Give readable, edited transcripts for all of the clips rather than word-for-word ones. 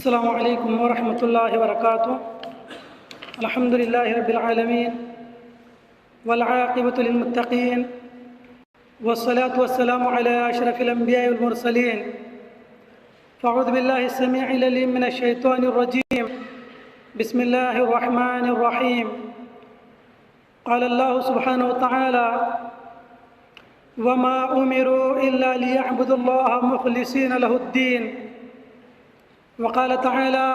السلام علیکم ورحمۃ اللہ وبرکاتہ۔ الحمد للہ رب العالمین والعاقبۃ للمتقین والصلاة والسلام علی اشرف الانبیاء والمرسلین۔ فاعوذ باللہ السمیع العلیم من الشیطان الرجیم، بسم اللہ الرحمن الرحیم۔ قال اللہ سبحانہ وتعالی وما امروا الا ليعبدوا الله مخلصین له الدین۔ وقال تعالى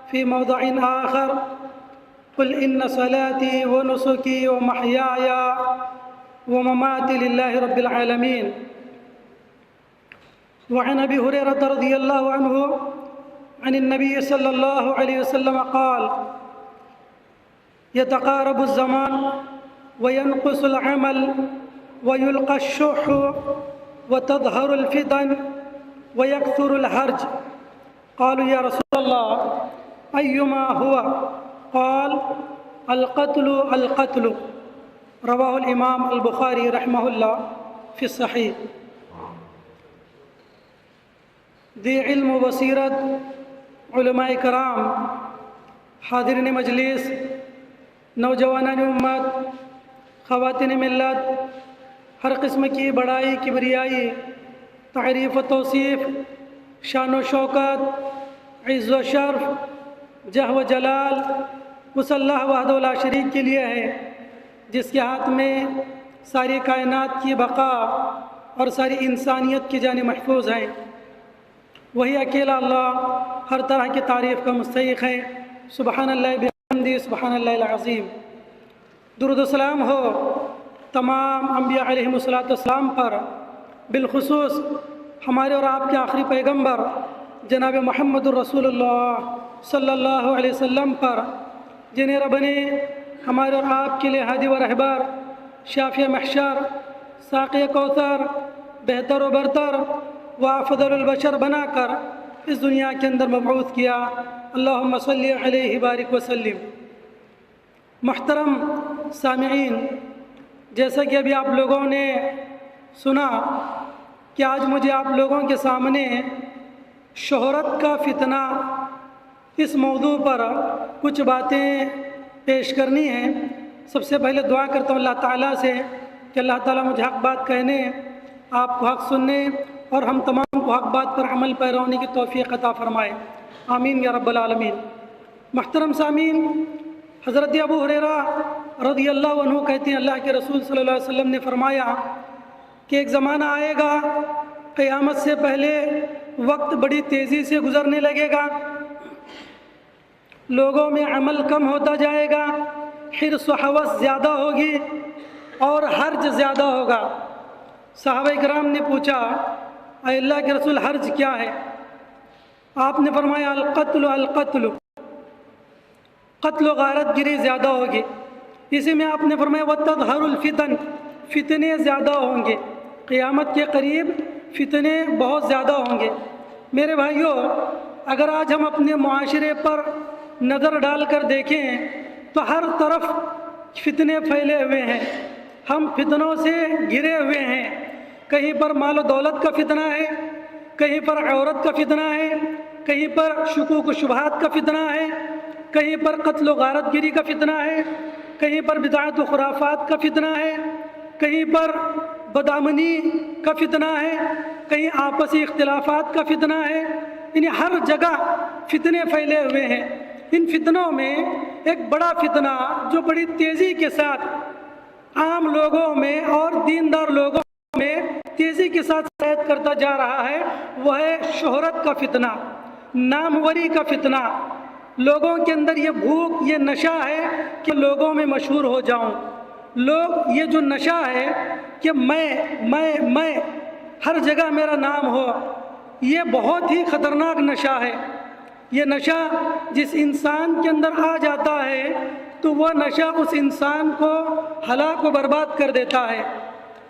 في موضع آخر قل إن صلاتي ونسكي ومحياي ومماتي لله رب العالمين۔ وعن أبي هريرة رضي الله عنه عن النبي صلى الله عليه وسلم قال يتقارب الزمان وينقص العمل ويلقى الشح وتظهر الفتن ويكثر الهرج، قالوا يا رسول الله أيما هو؟ قال القتل القتل، رواه الإمام البخاری رحمہ اللہ فی الصحیح۔ ذی علم و بصیرت علماء کرام، حاضرین مجلس، نوجوانان امت، خواتین ملت، ہر قسم کی بڑائی کبریائی، تعریف و توصیف، شان و شوکت، عز و شرف، جہ و جلال اس اللہ وحدہ لا شریک کے لیے ہے جس کے ہاتھ میں ساری کائنات کی بقا اور ساری انسانیت کی جانیں محفوظ ہیں۔ وہی اکیلا اللہ ہر طرح کی تعریف کا مستحق ہے۔ سبحان اللہ بحمدہ، سبحان اللہ العظیم۔ درود و سلام ہو تمام انبیاء علیہم السلام پر، بالخصوص ہمارے اور آپ کے آخری پیغمبر جناب محمد الرسول اللہ صلی اللہ علیہ وسلم پر، جنہیں رب نے ہمارے اور آپ کے لیے ہادی و رہبر، شافع محشر، ساقی کوثر، بہتر و برتر و افضل البشر بنا کر اس دنیا کے اندر مبعوث کیا۔ اللہم صلی علیہ بارک وسلم۔ محترم سامعین، جیسا کہ ابھی آپ لوگوں نے سنا کہ آج مجھے آپ لوگوں کے سامنے شہرت کا فتنہ اس موضوع پر کچھ باتیں پیش کرنی ہیں۔ سب سے پہلے دعا کرتا ہوں اللہ تعالیٰ سے کہ اللہ تعالیٰ مجھے حق بات کہنے، آپ کو حق سننے اور ہم تمام کو حق بات پر عمل پیرا ہونے کی توفیق عطا فرمائے، آمین یا رب العالمین۔ محترم سامعین، حضرت ابو ہریرہ رضی اللہ عنہ کہتے ہیں اللہ کے رسول صلی اللہ علیہ وسلم نے فرمایا کہ ایک زمانہ آئے گا قیامت سے پہلے وقت بڑی تیزی سے گزرنے لگے گا، لوگوں میں عمل کم ہوتا جائے گا، حرص و حوث زیادہ ہوگی اور حرج زیادہ ہوگا۔ صحابہ کرام نے پوچھا اے اللہ کے رسول حرج کیا ہے؟ آپ نے فرمایا القتل القتل، قتل و غارت گری زیادہ ہوگی۔ اسی میں آپ نے فرمایا وتظہر الفتن، فتنے زیادہ ہوں گے، قیامت کے قریب فتنے بہت زیادہ ہوں گے۔ میرے بھائیوں، اگر آج ہم اپنے معاشرے پر نظر ڈال کر دیکھیں تو ہر طرف فتنے پھیلے ہوئے ہیں، ہم فتنوں سے گھرے ہوئے ہیں۔ کہیں پر مال و دولت کا فتنہ ہے، کہیں پر عورت کا فتنہ ہے، کہیں پر شکوک و شبہات کا فتنہ ہے، کہیں پر قتل و غارت گری کا فتنہ ہے، کہیں پر بدعت و خرافات کا فتنہ ہے، کہیں پر بدامنی کا فتنہ ہے، کہیں آپسی اختلافات کا فتنہ ہے۔ یعنی ہر جگہ فتنے پھیلے ہوئے ہیں۔ ان فتنوں میں ایک بڑا فتنہ جو بڑی تیزی کے ساتھ عام لوگوں میں اور دیندار لوگوں میں تیزی کے ساتھ سرایت کرتا جا رہا ہے، وہ ہے شہرت کا فتنہ، ناموری کا فتنہ۔ لوگوں کے اندر یہ بھوک، یہ نشہ ہے کہ لوگوں میں مشہور ہو جاؤں۔ لوگ یہ جو نشہ ہے کہ میں ہر جگہ میرا نام ہو، یہ بہت ہی خطرناک نشہ ہے۔ یہ نشہ جس انسان کے اندر آ جاتا ہے تو وہ نشہ اس انسان کو ہلاک و برباد کر دیتا ہے۔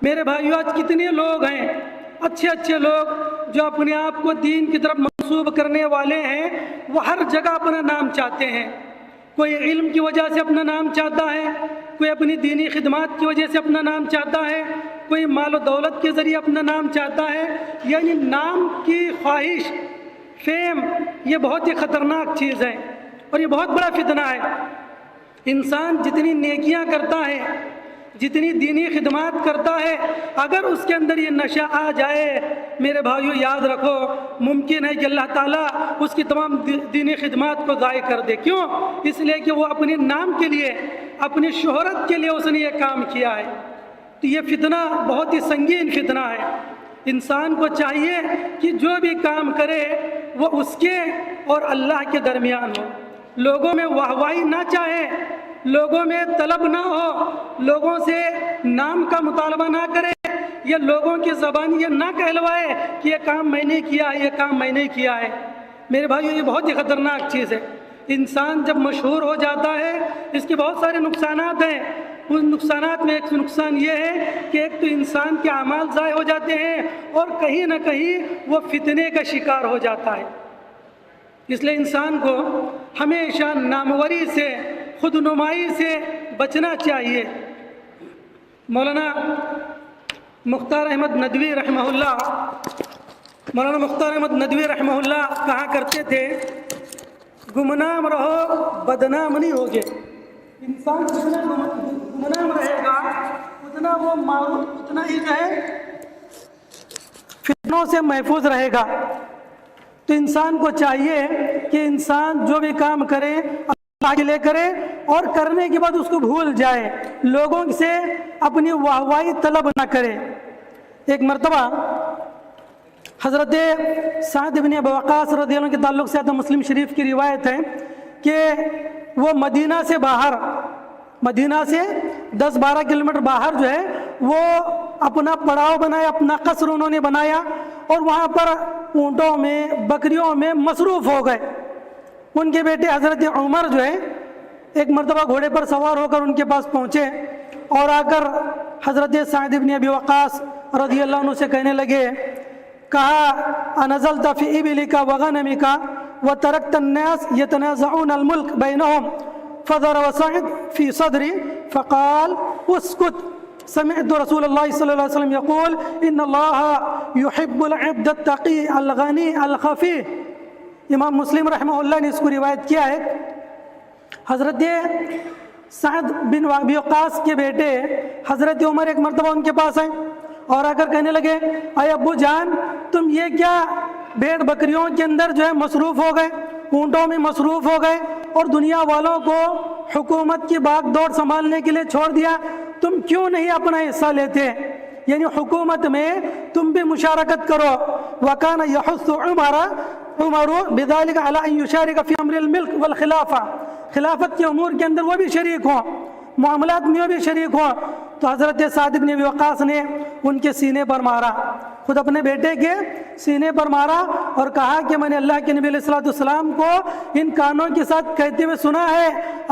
میرے بھائیو، آج کتنے لوگ ہیں اچھے اچھے لوگ جو اپنے آپ کو دین کی طرف منسوب کرنے والے ہیں، وہ ہر جگہ اپنا نام چاہتے ہیں۔ کوئی علم کی وجہ سے اپنا نام چاہتا ہے، کوئی اپنی دینی خدمات کی وجہ سے اپنا نام چاہتا ہے، کوئی مال و دولت کے ذریعے اپنا نام چاہتا ہے۔ یعنی نام کی خواہش فیم، یہ بہت ہی خطرناک چیز ہے اور یہ بہت بڑا فتنہ ہے۔ انسان جتنی نیکیاں کرتا ہے، جتنی دینی خدمات کرتا ہے، اگر اس کے اندر یہ نشہ آ جائے، میرے بھائیو یاد رکھو، ممکن ہے کہ اللہ تعالیٰ اس کی تمام دینی خدمات کو ضائع کر دے۔ کیوں؟ اس لیے کہ وہ اپنے نام کے لیے، اپنی شہرت کے لیے اس نے یہ کام کیا ہے۔ تو یہ فتنہ بہت ہی سنگین فتنہ ہے۔ انسان کو چاہیے کہ جو بھی کام کرے وہ اس کے اور اللہ کے درمیان ہو، لوگوں میں واہوائی نہ چاہے، لوگوں میں طلب نہ ہو، لوگوں سے نام کا مطالبہ نہ کرے، یا لوگوں کی زبان یہ نہ کہلوائے کہ یہ کام میں نے کیا ہے، یہ کام میں نے کیا ہے۔ میرے بھائیو یہ بہت ہی خطرناک چیز ہے۔ انسان جب مشہور ہو جاتا ہے اس کے بہت سارے نقصانات ہیں۔ ان نقصانات میں ایک نقصان یہ ہے کہ ایک تو انسان کے اعمال ضائع ہو جاتے ہیں اور کہیں نہ کہیں وہ فتنے کا شکار ہو جاتا ہے۔ اس لیے انسان کو ہمیشہ ناموری سے، خود نمائی سے بچنا چاہیے۔ مولانا مختار احمد ندوی رحمہ اللہ کہا کرتے تھے، گمنام رہو بدنام نہیں ہوگے۔ انسان جتنا گمنام رہے گا اتنا وہ معروف، اتنا ہی جو ہے فتنوں سے محفوظ رہے گا۔ تو انسان کو چاہیے کہ انسان جو بھی کام کرے اللہ کے لیے کرے اور کرنے کے بعد اس کو بھول جائے، لوگوں سے اپنی واہوائی طلب نہ کرے۔ ایک مرتبہ حضرت سعد بن ابی وقاص رضی اللہ عنہ کے تعلق سے مسلم شریف کی روایت ہے کہ وہ مدینہ سے 10-12 کلومیٹر باہر جو ہے وہ اپنا پڑاؤ بنایا، اپنا قصر انہوں نے بنایا اور وہاں پر اونٹوں میں، بکریوں میں مصروف ہو گئے۔ ان کے بیٹے حضرت عمر جو ہے ایک مرتبہ گھوڑے پر سوار ہو کر ان کے پاس پہنچے اور آ کر حضرت سعد بن ابی وقاص رضی اللہ عنہ سے کہنے لگے، کہا انزلت فی ابلک وغنمک وترکت الناس یتنازعون الملک بینہم فضرب سعد فی صدری فقال اسکت سمعت رسول اللہ صلی اللہ علیہ وسلم یقول ان اللہ یحب العبد التقی الغنی الخفی۔ امام مسلم رحمہ اللہ نے اس کو روایت کیا ہے۔ حضرت سعد بن ابی وقاص کے بیٹے حضرت عمر ایک مرتبہ ان کے پاس آئے اور آ کر کہنے لگے، اے ابو جان تم یہ کیا بھیڑ بکریوں کے اندر جو ہے مصروف ہو گئے، اونٹوں میں مصروف ہو گئے اور دنیا والوں کو حکومت کی باغ دوڑ سنبھالنے کے لیے چھوڑ دیا، تم کیوں نہیں اپنا حصہ لیتے؟ یعنی حکومت میں تم بھی مشارکت کرو۔ وَكَانَ يَحُثُّ عُمَرُ بِذَلِكَ عَلَىٰ أَن يُشَارِكَ فِي أَمْرِ الْمِلْكِ وَالْخِلَافَةِ، خلافت کے امور کے اندر وہ بھی شریک ہوں، معاملات میں وہ بھی شریک ہوں۔ تو حضرت سعد بن ابی وقاص نے ان کے سینے پر مارا، خود اپنے بیٹے کے سینے پر مارا اور کہا کہ میں نے اللہ کے نبی علیہ الصلوۃ والسلام کو ان کانوں کے ساتھ کہتے ہوئے سنا ہے،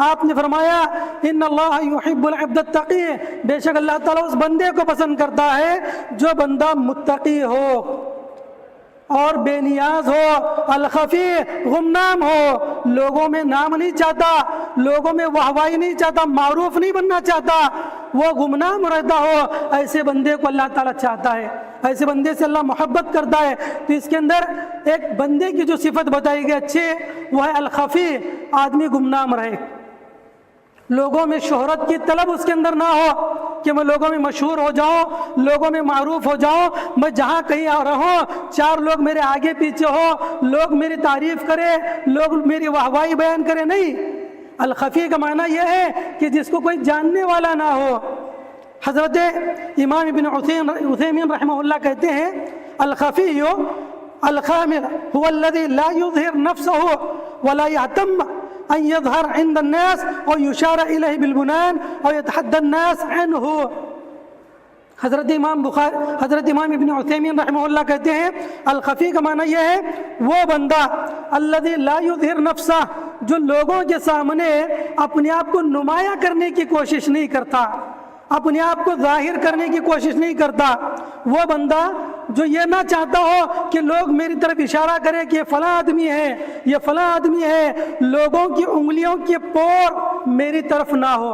آپ نے فرمایا ان اللہ یحب العبد التقی، بے شک اللہ تعالیٰ اس بندے کو پسند کرتا ہے جو بندہ متقی ہو اور بے نیاز ہو، الخفی غمنام ہو، لوگوں میں نام نہیں چاہتا، لوگوں میں واہوائی نہیں چاہتا، معروف نہیں بننا چاہتا، وہ غمنام رہتا ہو، ایسے بندے کو اللہ تعالیٰ چاہتا ہے، ایسے بندے سے اللہ محبت کرتا ہے۔ تو اس کے اندر ایک بندے کی جو صفت بتائی گئی اچھے، وہ ہے الخفی، آدمی گمنام رہے، لوگوں میں شہرت کی طلب اس کے اندر نہ ہو کہ میں لوگوں میں مشہور ہو جاؤں، لوگوں میں معروف ہو جاؤں، میں جہاں کہیں رہوں 4 لوگ میرے آگے پیچھے ہو، لوگ میری تعریف کرے، لوگ میری واہوائی بیان کرے، نہیں۔ الخفی کا معنی یہ ہے کہ جس کو کوئی جاننے والا نہ ہو۔ حضرت امام ابن عثیمین رحمہ اللہ کہتے ہیں الخفی الخامل هو الذي لا يظهر نفسه ولا يهتم أن يظهر عند الناس أو يشار إليه بالبنان أو يتحدى الناس عنه۔ حضرت امام ابن عثیمین رحمہ اللہ کہتے ہیں الخفی کا معنی یہ ہے وہ بندہ الذي لا يظهر نفسه، جو لوگوں کے سامنے اپنے آپ کو نمایاں کرنے کی کوشش نہیں کرتا، اپنے آپ کو ظاہر کرنے کی کوشش نہیں کرتا، وہ بندہ جو یہ نہ چاہتا ہو کہ لوگ میری طرف اشارہ کرے کہ یہ فلاں آدمی ہے، یہ فلاں آدمی ہے، لوگوں کی انگلیوں کے پور میری طرف نہ ہو،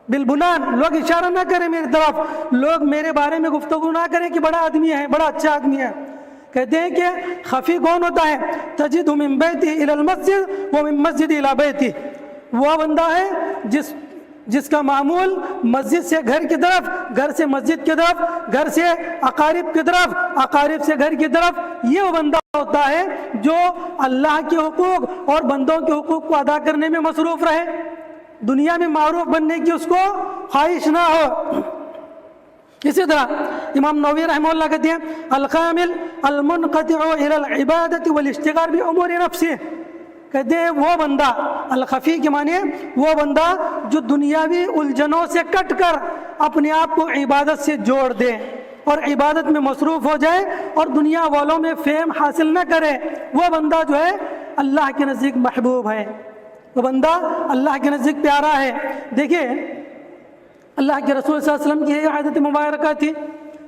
بالبنان، لوگ اشارہ نہ کریں میری طرف، لوگ میرے بارے میں گفتگو نہ کریں کہ بڑا آدمی ہے، بڑا اچھا آدمی ہے، کہتے ہیں کہ خفی کون ہوتا ہے؟ تجد من بیتی الی المسجد و من مسجد الی بیتی، وہ بندہ ہے جس کا معمول مسجد سے گھر کی طرف، گھر سے مسجد کی طرف، گھر سے اقارب کی طرف، اقارب سے گھر کی طرف، یہ وہ بندہ ہوتا ہے جو اللہ کے حقوق اور بندوں کے حقوق کو ادا کرنے میں مصروف رہے، دنیا میں معروف بننے کی اس کو خواہش نہ ہو۔ اسی طرح امام نووی رحمہ اللہ کہتے ہیں الکامل المنقطع الی العبادۃ والاشتغال بامور نفسہ، کہتے ہیں وہ بندہ، الخفی کے معنی وہ بندہ جو دنیاوی الجھنوں سے کٹ کر اپنے آپ کو عبادت سے جوڑ دے اور عبادت میں مصروف ہو جائے اور دنیا والوں میں فہم حاصل نہ کرے، وہ بندہ جو ہے اللہ کے نزدیک محبوب ہے، وہ بندہ اللہ کے نزدیک پیارا ہے۔ دیکھیے اللہ کے رسول صلی اللہ علیہ وسلم کی یہی عادت مبارکہ تھی،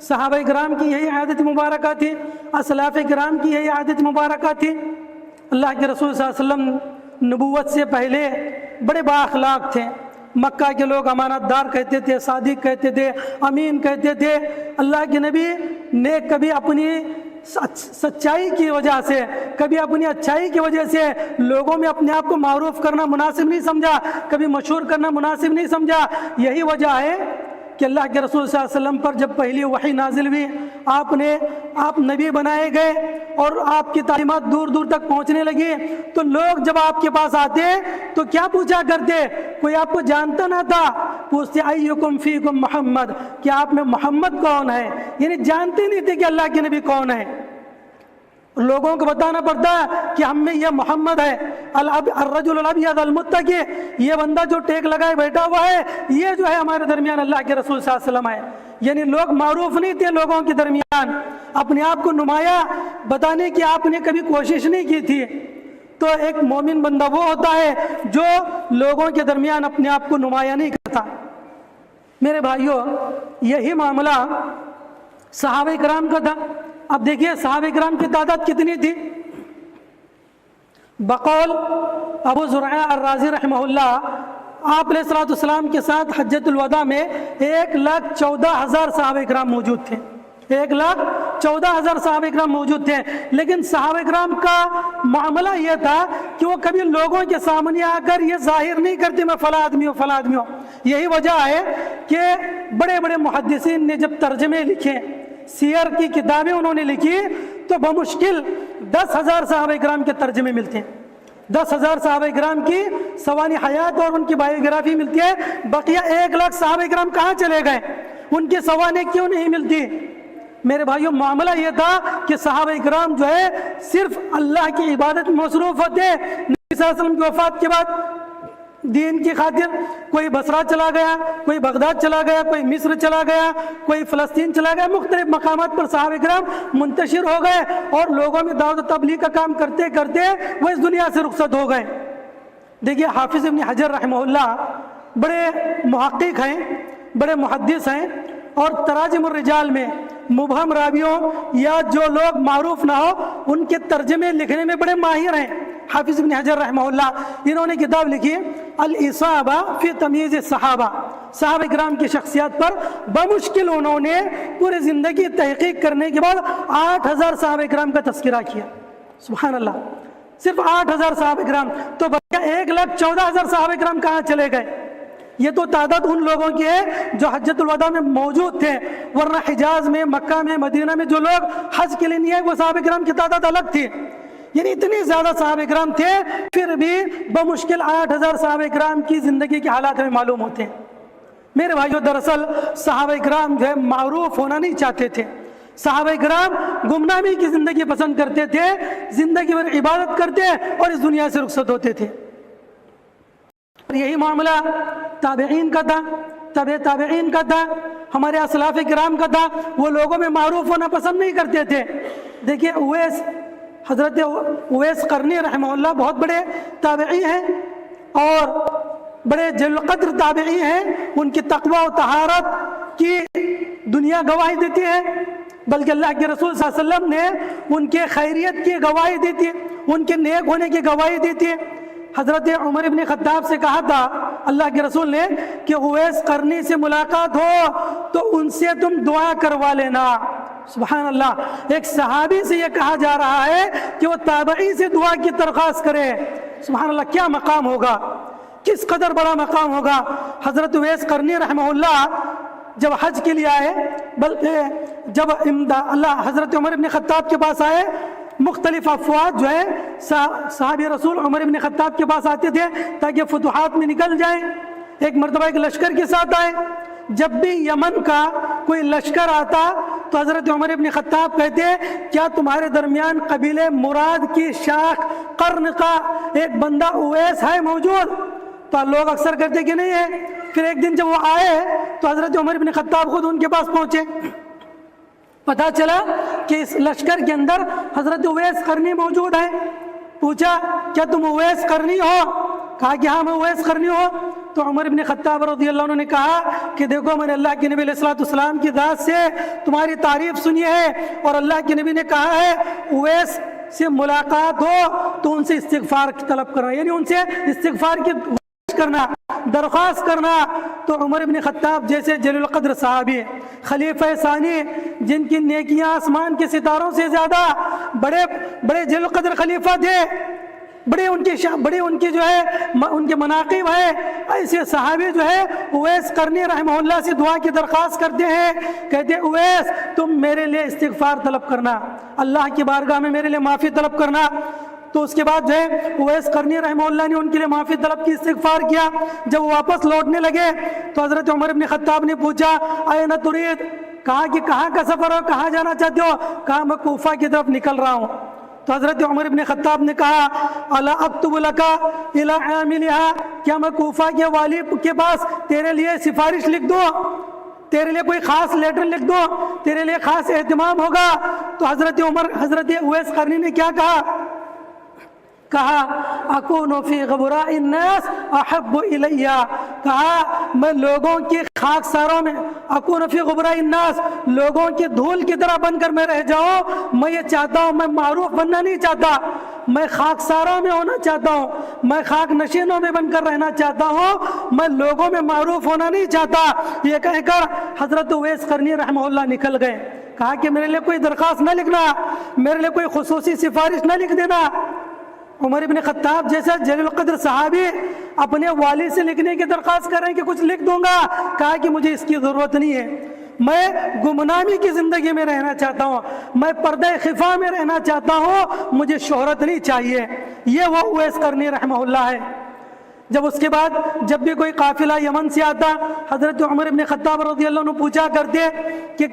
صحابہ کرام کی یہی عادت مبارکہ تھی، اسلاف کرام کی یہی عادت مبارکہ تھی۔ اللہ کے رسول صلی اللہ علیہ وسلم نبوت سے پہلے بڑے با اخلاق تھے، مکہ کے لوگ امانت دار کہتے تھے، صادق کہتے تھے، امین کہتے تھے۔ اللہ کے نبی نے کبھی اپنی سچائی کی وجہ سے، کبھی اپنی اچھائی کی وجہ سے لوگوں میں اپنے آپ کو معروف کرنا مناسب نہیں سمجھا، کبھی مشہور کرنا مناسب نہیں سمجھا۔ یہی وجہ ہے کہ اللہ کے رسول صلی اللہ علیہ وسلم پر جب پہلی وحی نازل ہوئی، آپ نبی بنائے گئے اور آپ کی تعلیمات دور دور تک پہنچنے لگی، تو لوگ جب آپ کے پاس آتے تو کیا پوچھا کرتے؟ کوئی آپ کو جانتا نہ تھا، پوچھتے ایکم فیکم محمد، کہ آپ میں محمد کون ہے، یعنی جانتے نہیں تھے کہ اللہ کے نبی کون ہے۔ لوگوں کو بتانا پڑتا ہے کہ ہم میں یہ محمد ہے، الرجل الابیض المتقی، یہ بندہ جو ٹیک لگائے بیٹھا ہوا ہے، یہ جو ہے ہمارے درمیان اللہ کے رسول صلی اللہ علیہ وسلم ہے۔ یعنی لوگ معروف نہیں تھے لوگوں کے درمیان، اپنے آپ کو نمایاں بتانے کی آپ نے کبھی کوشش نہیں کی تھی۔ تو ایک مومن بندہ وہ ہوتا ہے جو لوگوں کے درمیان اپنے آپ کو نمایاں نہیں کرتا۔ میرے بھائیوں، یہی معاملہ صحابہ کرام کا تھا۔ اب دیکھیے صحابہ کرام کی تعداد کتنی تھی؟ بقول ابو زرعہ الرازی رحمہ اللہ، آپ علیہ السلام کے ساتھ حجۃ الوداع میں 1,14,000 صحابہ کرام موجود تھے، 1,14,000 صحابہ کرام موجود تھے۔ لیکن صحابہ کرام کا معاملہ یہ تھا کہ وہ کبھی لوگوں کے سامنے آ کر یہ ظاہر نہیں کرتے میں فلاں آدمی ہوں فلاں آدمی ہوں۔ یہی وجہ ہے کہ بڑے بڑے محدثین نے جب ترجمے لکھے، سیر کی کتابیں انہوں نے لکھی، تو بمشکل 10,000 صحابہ کرام کے ترجمے ملتے ہیں، 10,000 صحابہ کرام کی سوانح حیات اور ان کی بایوگرافی ملتی ہے۔ بقیہ 1,00,000 صحابہ کرام کہاں چلے گئے؟ ان کی سوانح کیوں نہیں ملتی؟ میرے بھائیوں، معاملہ یہ تھا کہ صحابہ کرام جو ہے صرف اللہ کی عبادت میں مصروف ہوتے۔ نبی صلی اللہ علیہ وسلم کی وفات کے بعد دین کی خاطر کوئی بصرہ چلا گیا، کوئی بغداد چلا گیا، کوئی مصر چلا گیا، کوئی فلسطین چلا گیا، مختلف مقامات پر صحابہ کرام منتشر ہو گئے اور لوگوں میں دعوت و تبلیغ کا کام کرتے کرتے وہ اس دنیا سے رخصت ہو گئے۔ دیکھیے حافظ ابن حجر رحمہ اللہ بڑے محقق ہیں، بڑے محدث ہیں، اور تراجم الرجال میں مبہم راویوں یا جو لوگ معروف نہ ہو ان کے ترجمے لکھنے میں بڑے ماہر ہیں۔ حافظ ابن حجر رحمہ اللہ انہوں نے کتاب لکھی الاصابہ فی تمییز الصحابہ، صحابہ کرام کی شخصیات پر بمشکل انہوں نے پوری زندگی تحقیق کرنے کے بعد 8,000 صحابہ کرام کا تذکرہ کیا۔ سبحان اللہ، صرف 8,000 صحابہ کرام، تو بقیہ 1,14,000 صحابہ کرام کہاں چلے گئے؟ یہ تو تعداد ان لوگوں کی ہے جو حجۃ الوداع میں موجود تھے، ورنہ حجاز میں، مکہ میں، مدینہ میں جو لوگ حج کے لیے نہیں آئے وہ صحابہ کرام کی تعداد الگ تھی۔ یعنی اتنی زیادہ صحابہ کرام تھے، پھر بھی بمشکل 8,000 صحابہ کرام کی زندگی کے حالات میں معلوم ہوتے ہیں۔ میرے بھائیوں، دراصل صحابہ کرام جو ہے معروف ہونا نہیں چاہتے تھے، صحابہ کرام گمنامی کی زندگی پسند کرتے تھے، زندگی بھر عبادت کرتے اور اس دنیا سے رخصت ہوتے تھے۔ یہی معاملہ تابعین کا تھا، تبع تابعین کا تھا، ہمارے اسلاف کرام کا تھا۔ وہ لوگوں میں معروف ہونا پسند نہیں کرتے تھے۔ دیکھیے حضرت اویس قرنی رحمہ اللہ بہت بڑے تابعی ہیں اور بڑے جلیل القدر تابعی ہیں، ان کی تقوی و طہارت کی دنیا گواہی دیتی ہے، بلکہ اللہ کے رسول صلی اللہ علیہ وسلم نے ان کے خیریت کی گواہی دی تھی، ان کے نیک ہونے کی گواہی دی تھی۔ حضرت عمر ابن خطاب سے کہا تھا اللہ کے رسول نے کہ اویس قرنی سے ملاقات ہو تو ان سے تم دعا کروا لینا۔ سبحان اللہ. ایک صحابی سے یہ کہا جا رہا ہے کہ وہ تابعی سے دعا کی درخواست کرے. سبحان اللہ, کیا مقام ہوگا, کس قدر بڑا مقام ہوگا. حضرت اویس قرنی رحمہ اللہ جب حج کے لیے آئے, بلکہ جب اللہ حضرت عمر بن خطاب کے پاس آئے, مختلف افواج جو ہے صحابی رسول عمر بن خطاب کے پاس آتے تھے تاکہ فتوحات میں نکل جائیں. ایک مرتبہ ایک لشکر کے ساتھ آئے. جب بھی یمن کا کوئی لشکر آتا تو حضرت عمر بن خطاب کہتے کیا تمہارے درمیان قبیلے مراد کی شاخ قرن کا ایک بندہ اویس ہے موجود؟ تو لوگ اکثر کہتے کہ نہیں ہے. پھر ایک دن جب وہ آئے تو حضرت عمر بن خطاب خود ان کے پاس پہنچے. پتہ چلا کہ اس لشکر کے اندر حضرت اویس قرنی موجود ہے. پوچھا کیا تم اویس قرنی ہو؟ کہا کہ ہاں میں اویس قرنی ہوں. تو عمر بن خطاب رضی اللہ عنہ نے کہا کہ دیکھو میں نے اللہ کے نبی علیہ الصلوۃ والسلام کی ذات سے تمہاری تعریف سنی ہے, اور اللہ کے نبی نے کہا ہے اویس سے ملاقات ہو تو ان سے استغفار طلب کرنا, یعنی ان سے استغفار کی کرنا, درخواست کرنا. تو عمر بن خطاب جیسے جلیل القدر صحابی, خلیفہ ثانی, جن کی نیکیاں آسمان کے ستاروں سے زیادہ, بڑے بڑے جلیل القدر خلیفہ تھے, بڑے ان کی جو ہے ان کے مناقب ہے, ایسے صحابی جو ہے اویس قرنی رحمہ اللہ سے دعا کی درخواست کرتے ہیں. کہتے ہیں اویس تم میرے لیے استغفار طلب کرنا, اللہ کی بارگاہ میں میرے لیے معافی طلب کرنا. تو اس کے بعد جو ہے اویس قرنی رحمہ اللہ نے ان کے لیے معافی طلب کی, استغفار کیا. جب وہ واپس لوٹنے لگے تو حضرت عمر بن خطاب نے پوچھا این ترید, کہا کہ کہاں کا سفر ہو, کہاں جانا چاہتے ہو؟ کہا میں کوفہ کی طرف نکل رہا ہوں. تو حضرت عمر بن خطاب نے کہا الا اکتب لک الی عاملها, کیا میں کوفہ کے والی کے پاس تیرے لیے سفارش لکھ دوں, تیرے لیے کوئی خاص لیٹر لکھ دوں, تیرے لیے خاص اہتمام ہوگا؟ تو حضرت اویس قرنی نے کیا کہا اکون فی غبراء الناس احب الی, کہا میں لوگوں کی خاکساروں میں, اکون فی غبراء الناس, لوگوں کی دھول کی طرح بن کر میں رہ جاؤں. میں یہ چاہتا ہوں, میں معروف بننا نہیں چاہتا, میں خاکساروں میں ہونا چاہتا ہوں, میں خاک نشینوں میں بن کر رہنا چاہتا ہوں, میں لوگوں میں معروف ہونا نہیں چاہتا. یہ کہہ کر حضرت اویس قرنی رحمہ اللہ نکل گئے. کہا کہ میرے لیے کوئی درخواست نہ لکھنا, میرے لیے کوئی خصوصی سفارش نہ لکھ دینا. عمر بن خطاب جیسا جلیل القدر صحابی اپنے والد سے لکھنے کی درخواست کر رہے ہیں کہ کچھ لکھ دوں گا. کہا کہ مجھے اس کی ضرورت نہیں ہے, میں گمنامی کی زندگی میں رہنا چاہتا ہوں, میں پردہ خفا میں رہنا چاہتا ہوں, مجھے شہرت نہیں چاہیے. یہ وہ اویس قرنی رحمہ اللہ ہے. جب اس کے بعد جب بھی کوئی قافلہ یمن سے آتا, حضرت عمر بن خطاب رضی اللہ عنہ پوچھا کرتے کہ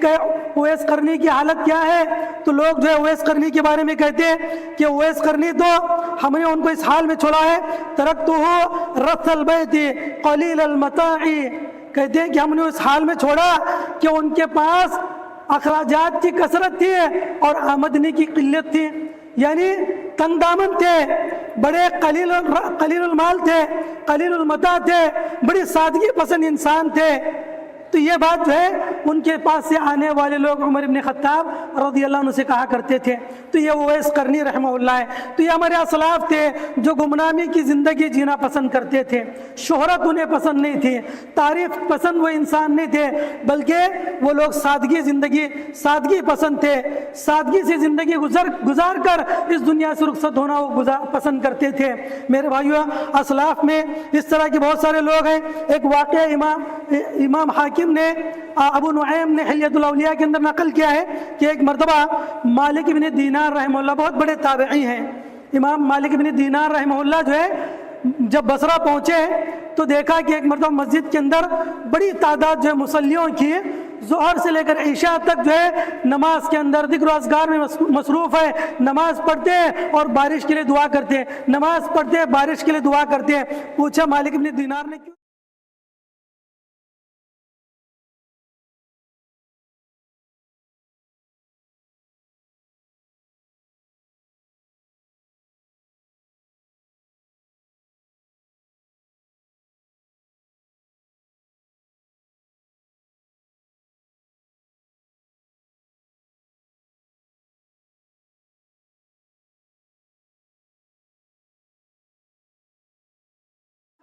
اویس قرنی کی حالت کیا ہے. تو لوگ جو ہے اویس قرنی کے بارے میں کہتے کہ اویس قرنی تو ہم نے ان کو اس حال میں چھوڑا ہے, ترکتہ رث البیت قلیل المتاع, کہتے ہیں کہ ہم نے اس حال میں چھوڑا کہ ان کے پاس اخراجات کی کثرت تھی اور آمدنی کی قلت تھی, یعنی تنگ دامن تھے, بڑے قلیل المال تھے, قلیل المتاع تھے, بڑی سادگی پسند انسان تھے. تو یہ بات جو ہے ان کے پاس سے آنے والے لوگ عمر بن خطاب رضی اللہ عنہ سے کہا کرتے تھے. تو یہ اویس قرنی رحمہ اللہ ہے. تو یہ ہمارے اسلاف تھے جو گمنامی کی زندگی جینا پسند کرتے تھے, شہرت انہیں پسند نہیں تھی, تعریف پسند وہ انسان نہیں تھے, بلکہ وہ لوگ سادگی پسند تھے, سادگی سے زندگی گزار کر اس دنیا سے رخصت ہونا وہ پسند کرتے تھے. میرے بھائیو, اسلاف میں اس طرح کے بہت سارے لوگ ہیں. ایک واقعہ امام حاکم نے ابو نعیم نے حلیۃ الاولیاء کے اندر نقل کیا ہے کہ ایک مرتبہ مالک بن دینار رحمہ اللہ, بہت بڑے تابعی ہیں, امام مالک بن دینار رحمہ اللہ جو ہے جب بصرہ پہنچے تو دیکھا کہ ایک مرتبہ مسجد کے اندر بڑی تعداد جو ہے مصلیوں کی ظہر سے لے کر عشاء تک جو ہے نماز کے اندر ذکر و اذکار میں مصروف ہے, نماز پڑھتے ہیں اور بارش کے لیے دعا کرتے ہیں, نماز پڑھتے ہیں بارش کے لیے دعا کرتے ہیں. پوچھا مالک بن دینار نے کیوں؟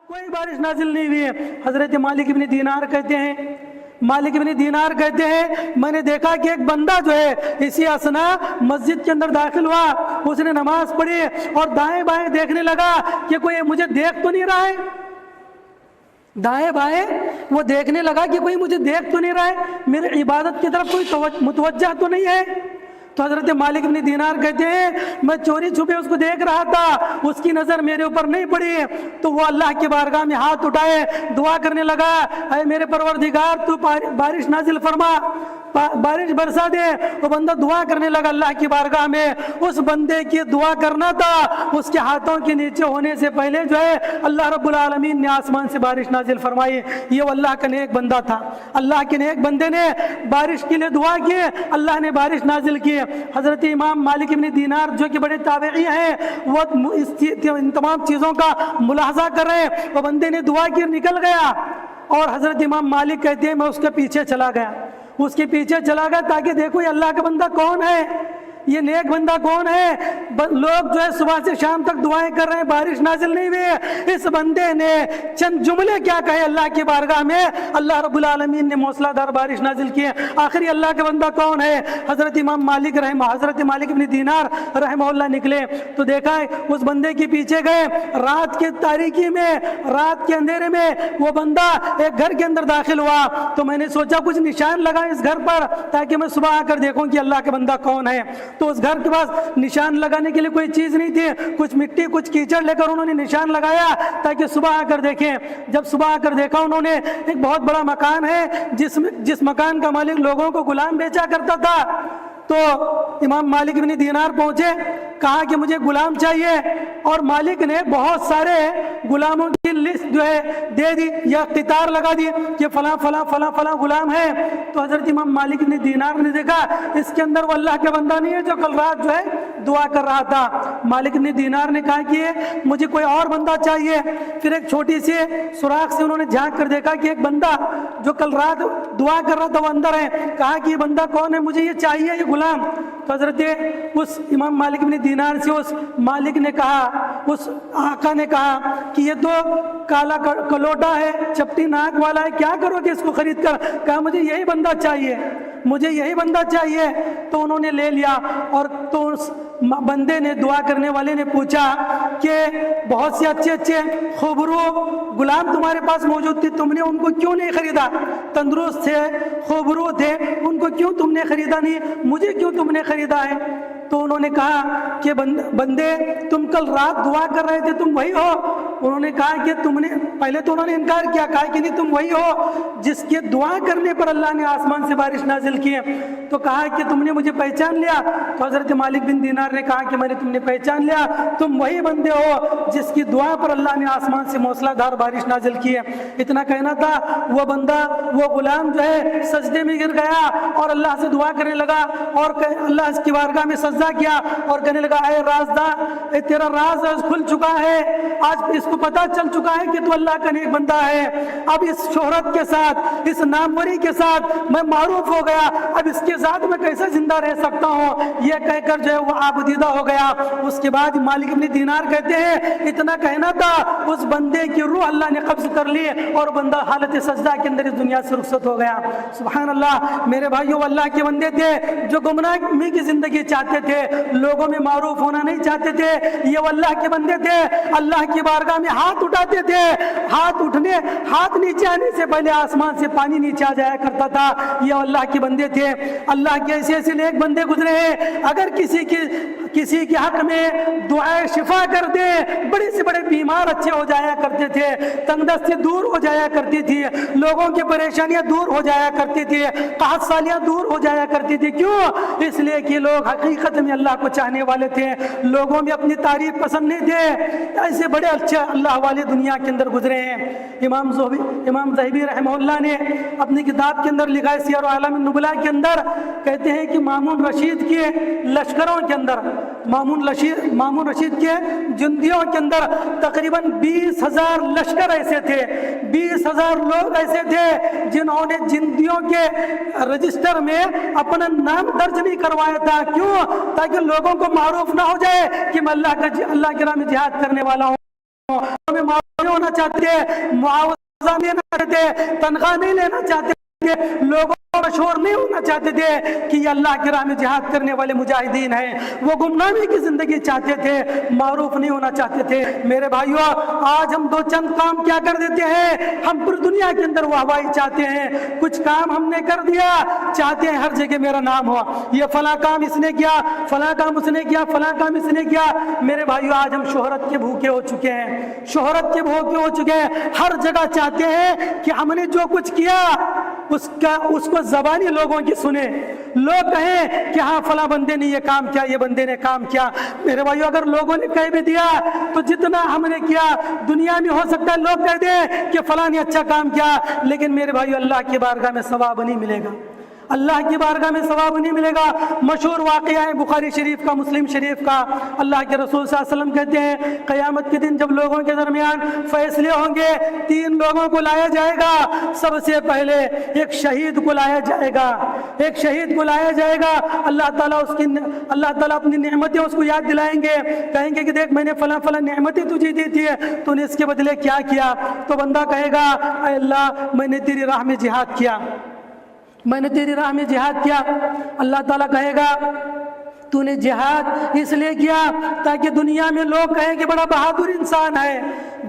کوئی بارش نازل نہیں ہوئی ہے. حضرت مالک بن دینار کہتے ہیں مالک بن دینار کہتے ہیں میں نے دیکھا کہ ایک بندہ جو ہے اسی اسنا مسجد کے اندر داخل ہوا، اس نے نماز پڑھی اور دائیں بائیں دیکھنے لگا کہ کوئی مجھے دیکھ تو نہیں رہا ہے، دائیں بائیں وہ دیکھنے لگا کہ کوئی مجھے دیکھ تو نہیں رہا ہے، میری عبادت کی طرف کوئی متوجہ تو نہیں ہے۔ تو حضرت مالک بن دینار کہتے ہیں میں چوری چھپے اس کو دیکھ رہا تھا، اس کی نظر میرے اوپر نہیں پڑی، تو وہ اللہ کی بارگاہ میں ہاتھ اٹھائے دعا کرنے لگا، اے میرے پروردگار تو بارش نازل فرما، بارش برسا دے۔ وہ بندہ دعا کرنے لگا اللہ کی بارگاہ میں، اس بندے کی دعا کرنا تھا اس کے ہاتھوں کے نیچے ہونے سے پہلے جو ہے اللہ رب العالمین نے آسمان سے بارش نازل فرمائی۔ یہ وہ اللہ کا نیک بندہ تھا، اللہ کے نیک بندے نے بارش کے لیے دعا کی، اللہ نے بارش نازل کی۔ حضرت امام مالک بن دینار جو کہ بڑے تابعی ہیں، وہ ان تمام چیزوں کا ملاحظہ کر رہے ہیں، وہ بندے نے دعا کی نکل گیا، اور حضرت امام مالک کہتے ہیں میں اس کے پیچھے چلا گیا، اس کے پیچھے چلا گیا تاکہ دیکھو یہ اللہ کا بندہ کون ہے، یہ نیک بندہ کون ہے۔ لوگ جو ہے صبح سے شام تک دعائیں کر رہے ہیں، بارش نازل نہیں ہوئی، اس بندے نے چند جملے کیا کہے اللہ کی بارگاہ میں، اللہ رب العالمین نے موسلا دھار بارش نازل کی۔ آخر یہ اللہ کا بندہ کون ہے؟ حضرت مالک بن دینار رحمہ اللہ نکلے تو دیکھا اس بندے کے پیچھے گئے، رات کے تاریکی میں، رات کے اندھیرے میں وہ بندہ ایک گھر کے اندر داخل ہوا، تو میں نے سوچا کچھ نشان لگا اس گھر پر تاکہ میں صبح آ کر دیکھوں کہ اللہ کا بندہ کون ہے۔ تو اس گھر کے پاس نشان لگانے کے لیے کوئی چیز نہیں تھی، کچھ مٹی کچھ کیچڑ لے کر انہوں نے نشان لگایا تاکہ صبح آ کر دیکھیں۔ جب صبح آ کر دیکھا انہوں نے ایک بہت بڑا مکان ہے جس مکان کا مالک لوگوں کو غلام بیچا کرتا تھا، تو امام مالک بن دینار پہنچے، کہا کہ مجھے غلام چاہیے، اور مالک نے بہت سارے غلاموں کی لسٹ جو ہے دے دی یا قطار لگا دی کہ فلاں فلاں فلاں فلاں غلام ہے۔ تو حضرت امام مالک بن دینار نے دیکھا اس کے اندر وہ اللہ کا بندہ نہیں ہے جو کل رات جو ہے دعا کر رہا تھا۔ مالک بن دینار نے کہا کہ مجھے کوئی اور بندہ چاہیے، پھر ایک چھوٹی سی سوراخ سے انہوں نے جھانک کر دیکھا کہ ایک بندہ جو کل رات دعا کر رہا تھا وہ اندر ہے، کہا کہ یہ بندہ کون ہے، مجھے یہ چاہیے یہ غلام۔ تو حضرت اس امام مالک بن دینار سے اس مالک نے کہا، اس آقا نے کہا کہ یہ تو کالا کلوٹا ہے، چپٹی ناک والا ہے، کیا کرو گے اس کو خرید کر؟ کہا مجھے یہی بندہ چاہیے، مجھے یہی بندہ چاہیے۔ تو انہوں نے لے لیا، اور تو اس بندے نے دعا کرنے والے نے پوچھا کہ بہت سے اچھے اچھے خوبرو غلام تمہارے پاس موجود تھے، تم نے ان کو کیوں نہیں خریدا؟ تندرست تھے، خوبرو تھے، ان کو کیوں تم نے خریدا نہیں، مجھے کیوں تم نے خریدا ہے؟ تو انہوں نے کہا کہ بندے تم کل رات دعا کر رہے تھے، تم وہی ہو؟ انہوں نے کہا کہ تم نے، پہلے تو انہوں نے انکار کیا، کہا کہ نہیں تم وہی ہو جس کے دعا کرنے پر اللہ نے آسمان سے بارش نازل کی ہے۔ تو کہا کہ تم نے مجھے پہچان لیا؟ تو حضرت مالک بن دینار نے کہا کہ میں نے تم نے پہچان لیا، تم وہی بندے ہو جس کی دعا پر اللہ نے آسمان سے موسلا دھار بارش نازل کی ہے۔ اتنا کہنا تھا، وہ بندہ وہ غلام جو ہے سجدے میں گر گیا اور اللہ سے دعا کرنے لگا، اور اللہ اس کی بارگاہ میں سجدہ کیا اور کہنے لگا اے رازدار، اے تیرا راز کھل چکا ہے، آج اس کو پتہ چل چکا ہے کہ تو اللہ کا نیک بندہ ہے۔ اب اس شہرت کے ساتھ، اس ناموری کے ساتھ میں معروف ہو گیا، اب اس کے ساتھ میں کیسے زندہ رہ سکتا ہوں؟ یہ کہہ کر جو ہے وہ عابدیدہ ہو گیا۔ اس کے بعد مالک بن دینار کہتے ہیں اتنا کہنا تھا، اس بندے کی روح اللہ نے قبض کر لی اور بندہ حالت سجدہ کے اندر اس دنیا سے رخصت ہو گیا۔ سبحان اللہ میرے بھائیوں، اللہ کے بندے تھے جو گمراہی کی زندگی چاہتے تھے، لوگوں میں معروف ہونا نہیں چاہتے تھے۔ یہ وہ اللہ کے بندے تھے، اللہ کی بارگاہ میں ہاتھ اٹھاتے تھے، ہاتھ نیچے آنے سے پہلے آسمان سے پانی نیچے آ جایا کرتا تھا۔ یہ اللہ کے بندے تھے۔ اللہ کے ایسے ایسے نیک بندے گزرے ہیں، اگر کسی کے حق میں دعائیں شفا کر دے، بڑے سے بڑے بیمار اچھے ہو جایا کرتے تھے، تنگ دستی دور ہو جایا کرتی تھی، لوگوں کی پریشانیاں دور ہو جایا کرتی تھی، قحط سالیاں دور ہو جایا کرتی تھی۔ کیوں؟ اس لیے کہ لوگ حقیقت میں اللہ کو چاہنے والے تھے، لوگوں میں اپنی تعریف پسند نہیں تھے۔ ایسے بڑے اچھے اللہ والے دنیا کے اندر گزرے ہیں۔ امام ذہبی رحمہ اللہ نے اپنی کتاب کے اندر لکھا ہے سیر اعلام النبلاء کے اندر، کہتے ہیں کہ مامون رشید کے لشکروں کے اندر، مامون رشید کے جندیوں کے اندر تقریباً 20,000 لشکر ایسے تھے، 20,000 لوگ ایسے تھے جنہوں نے جندیوں کے رجسٹر میں اپنا نام درج نہیں کروایا تھا۔ کیوں؟ تاکہ لوگوں کو معروف نہ ہو جائے کہ میں اللہ کے راہ میں جہاد کرنے والا ہوں۔ ہمیں معروف ہونا چاہتے، معاوضہ لینا چاہتے، تنخواہ نہیں لینا چاہتے، لوگوں مشہور نہیں ہونا چاہتے تھے کہ یہ اللہ کی راہ میں جہاد کرنے والے مجاہدین ہیں، وہ گمنامی کی زندگی چاہتے تھے، معروف نہیں ہونا چاہتے تھے۔ میرے بھائیوں، آج ہم دو چند کام کیا کر دیتے ہیں، ہم پوری دنیا کے اندر واہوائی چاہتے ہیں، کچھ کام ہم نے کر دیا، چاہتے ہیں ہر جگہ میرا نام ہوا، یہ فلاں کام اس نے کیا، فلاں کام اس نے کیا، فلاں کام اس نے کیا۔ میرے بھائیوں، آج ہم شہرت کے بھوکے ہو چکے ہیں، شہرت کے بھوکے ہو چکے ہیں، ہر جگہ چاہتے ہیں کہ ہم نے جو کچھ کیا اس کو زبانی لوگوں کی سنیں، لوگ کہیں کہ ہاں فلاں بندے نے یہ کام کیا، یہ بندے نے کام کیا۔ میرے بھائیو، اگر لوگوں نے کہہ بھی دیا تو جتنا ہم نے کیا دنیا میں ہو سکتا ہے لوگ کہہ دیں کہ فلاں نے اچھا کام کیا، لیکن میرے بھائیو اللہ کی بارگاہ میں ثواب نہیں ملے گا، اللہ کی بارگاہ میں ثواب نہیں ملے گا۔ مشہور واقعہ ہے بخاری شریف کا، مسلم شریف کا، اللہ کے رسول صلی اللہ علیہ وسلم کہتے ہیں قیامت کے دن جب لوگوں کے درمیان فیصلے ہوں گے، تین لوگوں کو لایا جائے گا۔ سب سے پہلے ایک شہید کو لایا جائے گا، ایک شہید کو لایا جائے گا۔ اللہ تعالیٰ اپنی نعمتیں اس کو یاد دلائیں گے، کہیں گے کہ دیکھ میں نے فلاں فلاں نعمتیں تجھے دی تھی، تو نے اس کے بدلے کیا کیا؟ تو بندہ کہے گا اے اللہ میں نے تیری راہ میں جہاد کیا، میں نے تیری راہ میں جہاد کیا۔ اللہ تعالیٰ کہے گا تو نے جہاد اس لیے کیا تاکہ دنیا میں لوگ کہیں کہ بڑا بہادر انسان ہے،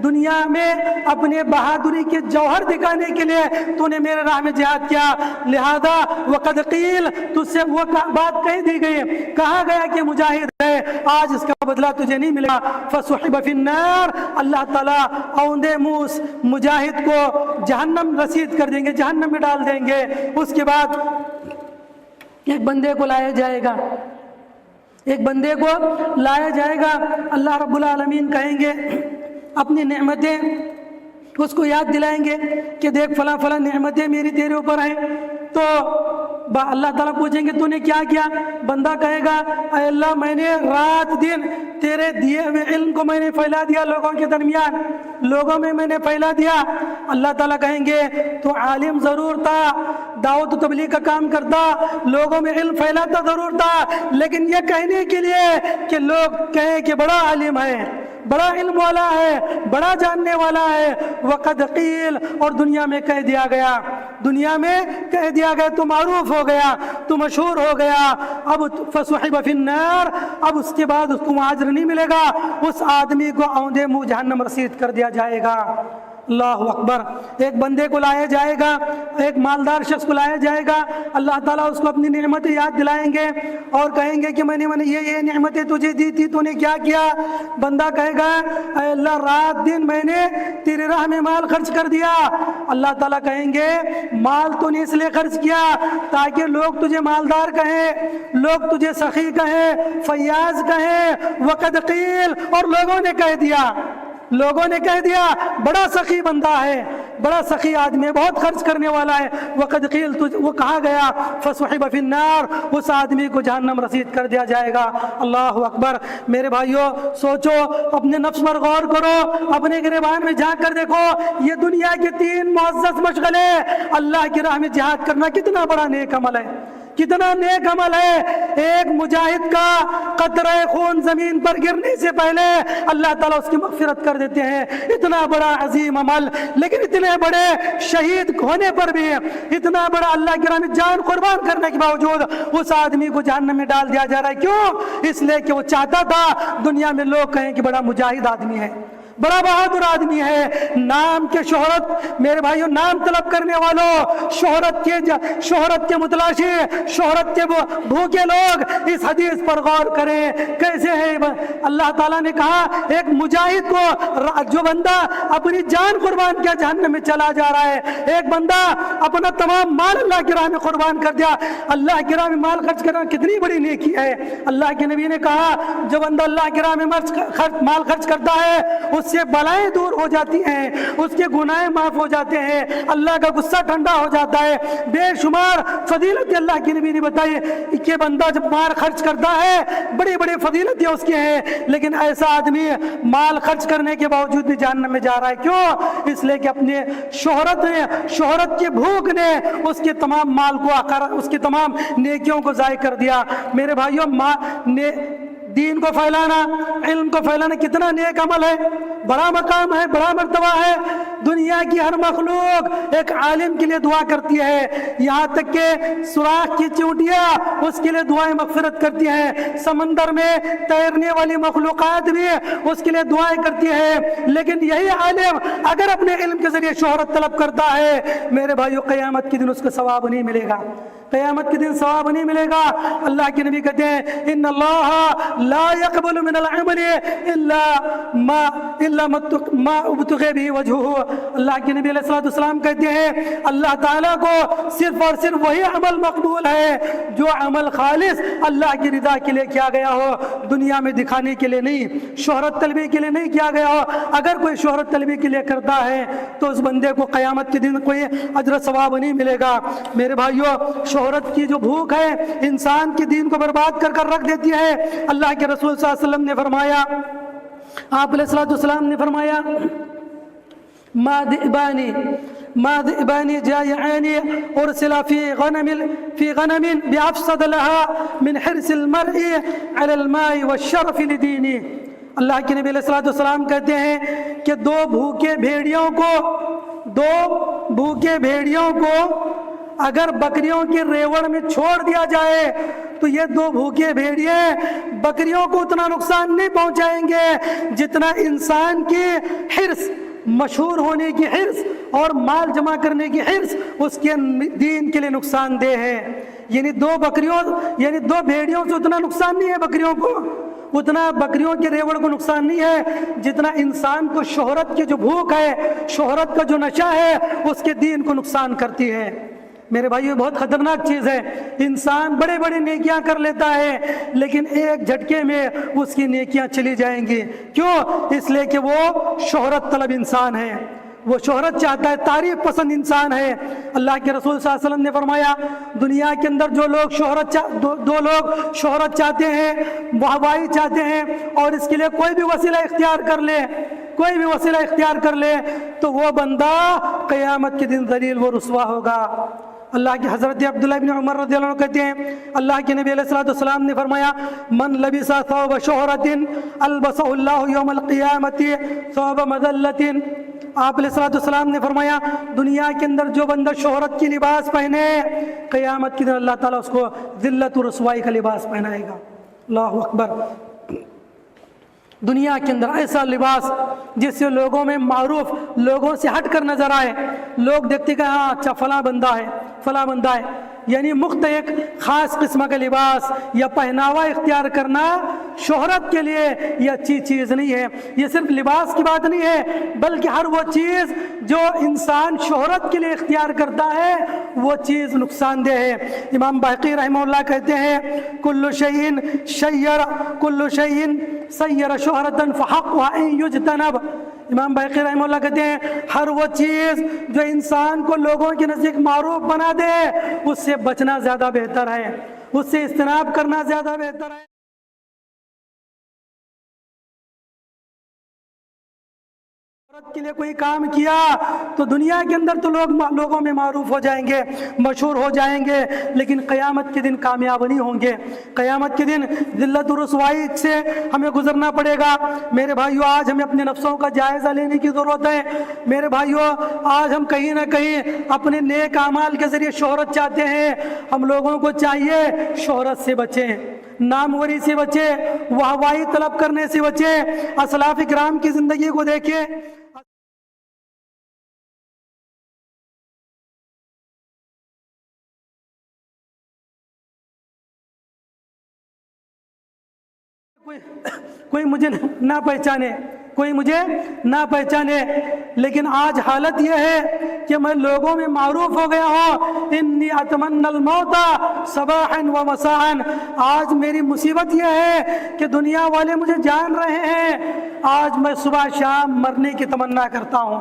دنیا میں اپنے بہادری کے جوہر دکھانے کے لیے تو نے میرے راہ میں جہاد کیا، لہذا وقد قیل تجھ سے وہ بات کہہ دی گئی، کہا گیا کہ مجاہد ہے، آج اس کا بدلہ تجھے نہیں ملے گا۔ فسحب فی النار، اللہ تعالیٰ اوندے منہ مجاہد کو جہنم رسید کر دیں گے، جہنم میں ڈال دیں گے۔ اس کے بعد ایک بندے کو لایا جائے گا، ایک بندے کو لایا جائے گا، اللہ رب العالمین کہیں گے اپنی نعمتیں اس کو یاد دلائیں گے کہ دیکھ فلاں فلاں نعمتیں میری تیرے اوپر ہیں، تو اللہ تعالیٰ پوچھیں گے تو نے کیا کیا؟ بندہ کہے گا اے اللہ میں نے رات دن تیرے دیے ہوئے علم کو میں نے پھیلا دیا لوگوں کے درمیان، لوگوں میں نے پھیلا دیا۔ اللہ تعالیٰ کہیں گے تو عالم ضرور تھا، دعوت و تبلیغ کا کام کرتا، لوگوں میں علم پھیلاتا ضرور تھا، لیکن یہ کہنے کے لیے کہ لوگ کہیں کہ بڑا عالم ہے، بڑا علم والا ہے، بڑا جاننے والا ہے، وقد قیل، اور دنیا میں کہہ دیا گیا، دنیا میں کہہ دیا گیا، تو معروف ہو گیا، تو مشہور ہو گیا۔ اب فسحب فی النار، اب اس کے بعد اس کو اجر نہیں ملے گا، اس آدمی کو اوندے منہ جہنم رسید کر دیا جائے گا۔ اللہ اکبر۔ ایک بندے کو لایا جائے گا، ایک مالدار شخص کو لایا جائے گا، اللہ تعالیٰ اس کو اپنی نعمتیں یاد دلائیں گے اور کہیں گے کہ میں نے یہ نعمتیں تجھے دی تھی، تو نے کیا کیا؟ بندہ کہے گا اے اللہ رات دن میں نے تیری راہ میں مال خرچ کر دیا۔ اللہ تعالیٰ کہیں گے مال تو نے اس لیے خرچ کیا تاکہ لوگ تجھے مالدار کہیں، لوگ تجھے سخی کہیں، فیاض کہیں، وقد قیل، اور لوگوں نے کہہ دیا، لوگوں نے کہہ دیا بڑا سخی بندہ ہے، بڑا سخی آدمی ہے، بہت خرچ کرنے والا ہے۔ وقد قیل، وہ کہا گیا فسحب فی النار، اس آدمی کو جہنم رسید کر دیا جائے گا۔ اللہ اکبر۔ میرے بھائیوں سوچو، اپنے نفس پر غور کرو، اپنے گریبان میں جھانک کر دیکھو، یہ دنیا کے تین معزز مشغلے، اللہ کی راہ میں جہاد کرنا کتنا بڑا نیک عمل ہے، کتنا نیک عمل ہے۔ ایک مجاہد کا قطرہ خون زمین پر گرنے سے پہلے اللہ تعالیٰ اس کی مغفرت کر دیتے ہیں، اتنا بڑا عظیم عمل، لیکن اتنے بڑے شہید ہونے پر بھی، اتنا بڑا اللہ کی راہ میں جان قربان کرنے کے باوجود اس آدمی کو جہنم میں ڈال دیا جا رہا ہے۔ کیوں؟ اس لیے کہ وہ چاہتا تھا دنیا میں لوگ کہیں کہ بڑا مجاہد آدمی ہے، بڑا بہادر آدمی ہے۔ نام کے شہرت، میرے بھائیوں نام طلب کرنے والوں، شہرت کے متلاشی، شہرت کے بھوکے لوگ اس حدیث پر غور کریں کیسے ہے۔ اللہ تعالیٰ نے کہا ایک مجاہد کو، جو بندہ اپنی جان قربان کیا جہنم میں چلا جا رہا ہے، ایک بندہ اپنا تمام مال اللہ کی راہ میں قربان کر دیا۔ اللہ کی راہ میں مال خرچ کرنا کتنی بڑی نیکی ہے۔ اللہ کے نبی نے کہا جو بندہ اللہ کی راہ میں مال خرچ کرتا ہے اس سے بلائیں دور ہو جاتی ہیں، اس کے گناہ معاف ہو جاتے ہیں، اللہ کا غصہ ٹھنڈا ہو جاتا ہے۔ بے شمار فضیلت اللہ کے نبی نے بتائی کہ بندہ جب مال خرچ کرتا ہے بڑی بڑی فضیلتیں اس کے ہیں، لیکن ایسا آدمی مال خرچ کرنے کے باوجود بھی جہنم میں جا رہا ہے۔ کیوں؟ اس لیے کہ اپنے شہرت کی بھوک نے اس کے تمام مال کو، اس کی تمام نیکیوں کو ضائع کر دیا۔ میرے بھائیوں دین کو پھیلانا، علم کو پھیلانا کتنا نیک عمل ہے، بڑا مقام ہے، بڑا مرتبہ ہے۔ دنیا کی ہر مخلوق ایک عالم کے لیے دعا کرتی ہے، یہاں تک کہ سوراخ کی چونٹیاں اس کے لیے دعائیں مغفرت کرتی ہیں، سمندر میں تیرنے والی مخلوقات بھی اس کے لیے دعائیں کرتی ہیں، لیکن یہی عالم اگر اپنے علم کے ذریعے شہرت طلب کرتا ہے، میرے بھائیو قیامت کے دن اس کو ثواب نہیں ملے گا، قیامت کے دن ثواب نہیں ملے گا۔ اللہ کے نبی کہتے ہیں ان اللہ لا يقبل من العمل الا ما ابتغى به وجهه، اللہ کے نبی علیہ السلام کہتے ہیں اللہ تعالیٰ کو صرف اور صرف وہی عمل مقبول ہے جو عمل خالص اللہ کی رضا کے لیے کیا گیا ہو، دنیا میں دکھانے کے لیے نہیں، شہرت طلبی کے لیے نہیں کیا گیا ہو۔ اگر کوئی شہرت طلبی کے لیے کرتا ہے تو اس بندے کو قیامت کے دن کوئی اجر و ثواب نہیں ملے گا۔ میرے بھائیو، شہرت کی جو بھوک ہے انسان کے دین کو برباد کر کر رکھ دیتی ہے۔ اللہ کے رسول صلی اللہ علیہ وسلم نے فرمایا، آپ علیہ السلام نے فرمایا ما ذئبان جائعان ارسلا في غنم بافسد لها من حرص المرء على الماء والشرف لدينه۔ اللہ کے نبی علیہ السلام کہتے ہیں کہ دو بھوکے بھیڑیوں کو اگر بکریوں کے ریوڑ میں چھوڑ دیا جائے تو یہ دو بھوکے بھیڑیے بکریوں کو اتنا نقصان نہیں پہنچائیں گے جتنا انسان کی حرص، مشہور ہونے کی حرص اور مال جمع کرنے کی حرص اس کے دین کے لیے نقصان دہ ہے۔ یعنی دو بھیڑیوں سے اتنا نقصان نہیں ہے بکریوں کو، اتنا بکریوں کے ریوڑ کو نقصان نہیں ہے جتنا انسان کو شہرت کی جو بھوک ہے، شہرت کا جو نشہ ہے اس کے دین کو نقصان کرتی ہے۔ میرے بھائیو، بہت خطرناک چیز ہے۔ انسان بڑے بڑے نیکیاں کر لیتا ہے لیکن ایک جھٹکے میں اس کی نیکیاں چلی جائیں گی۔ کیوں؟ اس لیے کہ وہ شہرت طلب انسان ہے، وہ شہرت چاہتا ہے، تعریف پسند انسان ہے۔ اللہ کے رسول صلی اللہ علیہ وسلم نے فرمایا دنیا کے اندر جو لوگ دو لوگ شہرت چاہتے ہیں، واہوائی چاہتے ہیں اور اس کے لیے کوئی بھی وسیلہ اختیار کر لے تو وہ بندہ قیامت کے دن ذلیل و رسوا ہوگا۔ اللہ کے حضرت عبداللہ بن عمر رضی اللہ عنہ کہتے ہیں اللہ کے نبی علیہ السلام نے فرمایا من لبس ثوب شہرت البسہ اللہ یوم القیامت ثوب مذلت۔ آپ علیہ السلام نے فرمایا دنیا کے اندر جو بندہ شہرت کی لباس پہنے، قیامت کے دن اللہ تعالیٰ اس کو ذلت و رسوائی کا لباس پہنائے گا۔ اللہ اکبر۔ دنیا کے اندر ایسا لباس جس سے لوگوں میں معروف، لوگوں سے ہٹ کر نظر آئے، لوگ دیکھتے کہ ہاں اچھا فلاں بندہ ہے، یعنی ایک خاص قسم کا لباس یا پہناوا اختیار کرنا شہرت کے لیے یہ اچھی چیز نہیں ہے۔ یہ صرف لباس کی بات نہیں ہے بلکہ ہر وہ چیز جو انسان شہرت کے لیے اختیار کرتا ہے وہ چیز نقصان دہ ہے۔ امام باقی رحمہ اللہ کہتے ہیں کل شیء سیر شہرتاً فحقها ان یجتنب۔ امام باقی رحمہ اللہ کہتے ہیں ہر وہ چیز جو انسان کو لوگوں کے نزدیک معروف بنا دے اس سے بچنا زیادہ بہتر ہے، اس سے اجتناب کرنا زیادہ بہتر ہے۔ شہرت کے لیے کوئی کام کیا تو دنیا کے اندر تو لوگوں میں معروف ہو جائیں گے، مشہور ہو جائیں گے، لیکن قیامت کے دن کامیاب نہیں ہوں گے۔ قیامت کے دن ذلت و رسوائی سے ہمیں گزرنا پڑے گا۔ میرے بھائیو، آج ہمیں اپنے نفسوں کا جائزہ لینے کی ضرورت ہے۔ میرے بھائیو، آج ہم کہیں نہ کہیں اپنے نیک اعمال کے ذریعے شہرت چاہتے ہیں۔ ہم لوگوں کو چاہیے شہرت سے بچیں، ناموری سے بچیں، واہوائی طلب کرنے سے بچیں۔ اسلاف کرام کی زندگی کو دیکھیں، کوئی مجھے نہ پہچانے، لیکن آج حالت یہ ہے کہ میں لوگوں میں معروف ہو گیا ہوں۔ انی اتمنى الموت صباحا ومساء۔ آج میری مصیبت یہ ہے کہ دنیا والے مجھے جان رہے ہیں، آج میں صبح شام مرنے کی تمنا کرتا ہوں،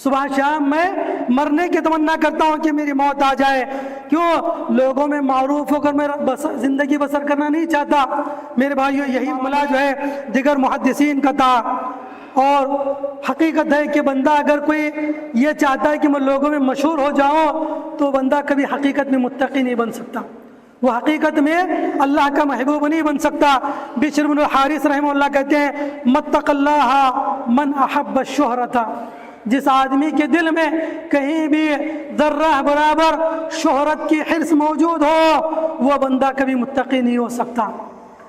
صبح شام میں مرنے کی تمنا کرتا ہوں کہ میری موت آ جائے۔ کیوں؟ لوگوں میں معروف ہو کر میں زندگی بسر کرنا نہیں چاہتا۔ میرے بھائیو، یہی معاملہ جو ہے دیگر محدثین کا تھا، اور حقیقت ہے کہ بندہ اگر کوئی یہ چاہتا ہے کہ میں لوگوں میں مشہور ہو جاؤں تو بندہ کبھی حقیقت میں متقی نہیں بن سکتا، وہ حقیقت میں اللہ کا محبوب نہیں بن سکتا۔ بشر بن الحارث رحمہ اللہ کہتے ہیں متق اللہ من احب الشہرۃ۔ جس آدمی کے دل میں کہیں بھی ذرہ برابر شہرت کی حرص موجود ہو وہ بندہ کبھی متقی نہیں ہو سکتا،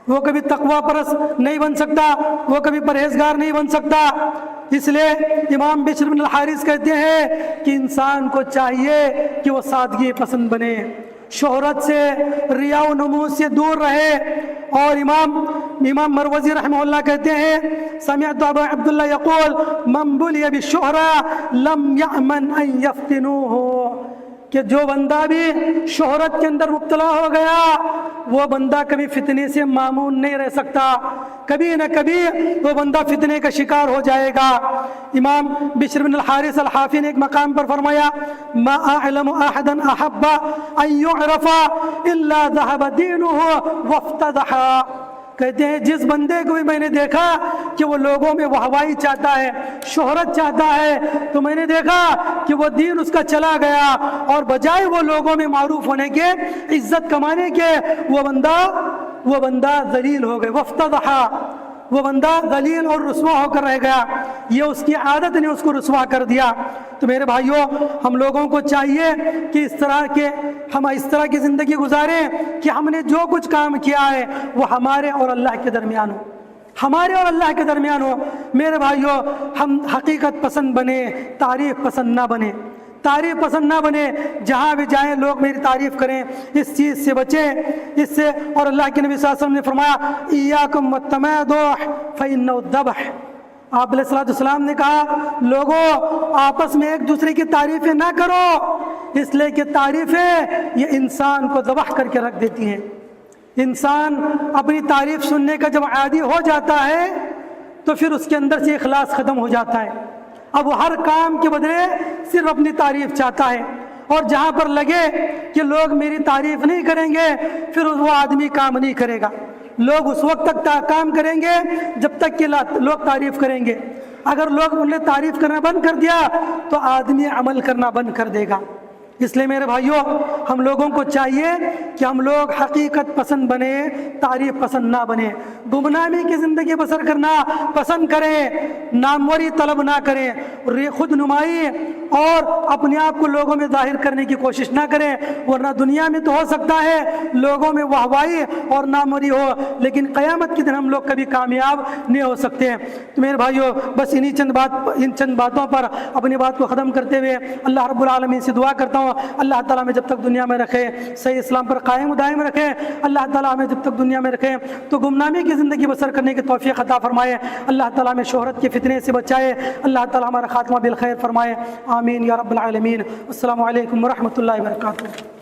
وہ کبھی تقوی پرست نہیں بن سکتا، وہ کبھی پرہیزگار نہیں بن سکتا۔ اس لیے امام بشر بن الحارث کہتے ہیں کہ انسان کو چاہیے کہ وہ سادگی پسند بنے، شہرت سے، ریا و نمود سے دور رہے۔ اور امام مروزی رحمہ اللہ کہتے ہیں سمعت ابا عبداللہ یقول من بلی بالشہرہ لم یأمن ان یفتنوہ، کہ جو بندہ بھی شہرت کے اندر مبتلا ہو گیا وہ بندہ کبھی فتنے سے مامون نہیں رہ سکتا، کبھی نہ کبھی وہ بندہ فتنے کا شکار ہو جائے گا۔ امام بشر بن الحارث الحافی نے ایک مقام پر فرمایا ما اعلم احدا احب ان يعرف الا ذهب دينه وافتضح، کہتے ہیں جس بندے کو بھی میں نے دیکھا کہ وہ لوگوں میں واہوائی چاہتا ہے، شہرت چاہتا ہے، تو میں نے دیکھا کہ وہ دین اس کا چلا گیا اور بجائے وہ لوگوں میں معروف ہونے کے، عزت کمانے کے، وہ بندہ ذلیل ہو گئے، وافتضح، وہ بندہ ذلیل اور رسوا ہو کر رہ گیا، یہ اس کی عادت نے اس کو رسوا کر دیا۔ تو میرے بھائیوں، ہم لوگوں کو چاہیے کہ ہم اس طرح کی زندگی گزاریں کہ ہم نے جو کچھ کام کیا ہے وہ ہمارے اور اللہ کے درمیان ہو، ہمارے اور اللہ کے درمیان ہو۔ میرے بھائیوں، ہم حقیقت پسند بنے، تعریف پسند نہ بنے، تعریف پسند نہ بنے، جہاں بھی جائیں لوگ میری تعریف کریں، اس چیز سے بچیں، اس سے۔ اور اللہ کے نبی صلی اللہ علیہ وسلم نے فرمایا ایاکم والتمادح فإنہ الذبح، آپ علیہ السلام نے کہا لوگوں آپس میں ایک دوسرے کی تعریفیں نہ کرو، اس لیے کہ تعریفیں یہ انسان کو ذبح کر کے رکھ دیتی ہیں۔ انسان اپنی تعریف سننے کا جب عادی ہو جاتا ہے تو پھر اس کے اندر سے اخلاص ختم ہو جاتا ہے، اب وہ ہر کام کے بدلے صرف اپنی تعریف چاہتا ہے، اور جہاں پر لگے کہ لوگ میری تعریف نہیں کریں گے پھر وہ آدمی کام نہیں کرے گا۔ لوگ اس وقت تک کام کریں گے جب تک کہ لوگ تعریف کریں گے، اگر لوگ انہیں تعریف کرنا بند کر دیا تو آدمی عمل کرنا بند کر دے گا۔ اس لیے میرے بھائیوں، ہم لوگوں کو چاہیے کہ ہم لوگ حقیقت پسند بنے، تعریف پسند نہ بنے، گمنامی کی زندگی بسر کرنا پسند کریں، ناموری طلب نہ کریں، خود نمائی اور اپنے آپ کو لوگوں میں ظاہر کرنے کی کوشش نہ کریں، ورنہ دنیا میں تو ہو سکتا ہے لوگوں میں واہوائی اور ناموری ہو، لیکن قیامت کے دن ہم لوگ کبھی کامیاب نہیں ہو سکتے ہیں۔ تو میرے بھائیوں، بس ان چند باتوں پر اپنی بات کو ختم کرتے ہوئے اللہ رب العالمین سے دعا کرتا ہوں اللہ تعالیٰ ہمیں جب تک دنیا میں رکھے صحیح اسلام پر قائم و دائم رکھے، اللہ تعالیٰ ہمیں جب تک دنیا میں رکھے تو گمنامی کی زندگی بسر کرنے کی توفیق عطا فرمائے، اللہ تعالیٰ ہمیں شہرت کے فتنے سے بچائے، اللہ تعالیٰ ہمارا خاتمہ بالخیر فرمائے، آمین یا رب العالمین۔ السلام علیکم ورحمۃ اللہ وبرکاتہ۔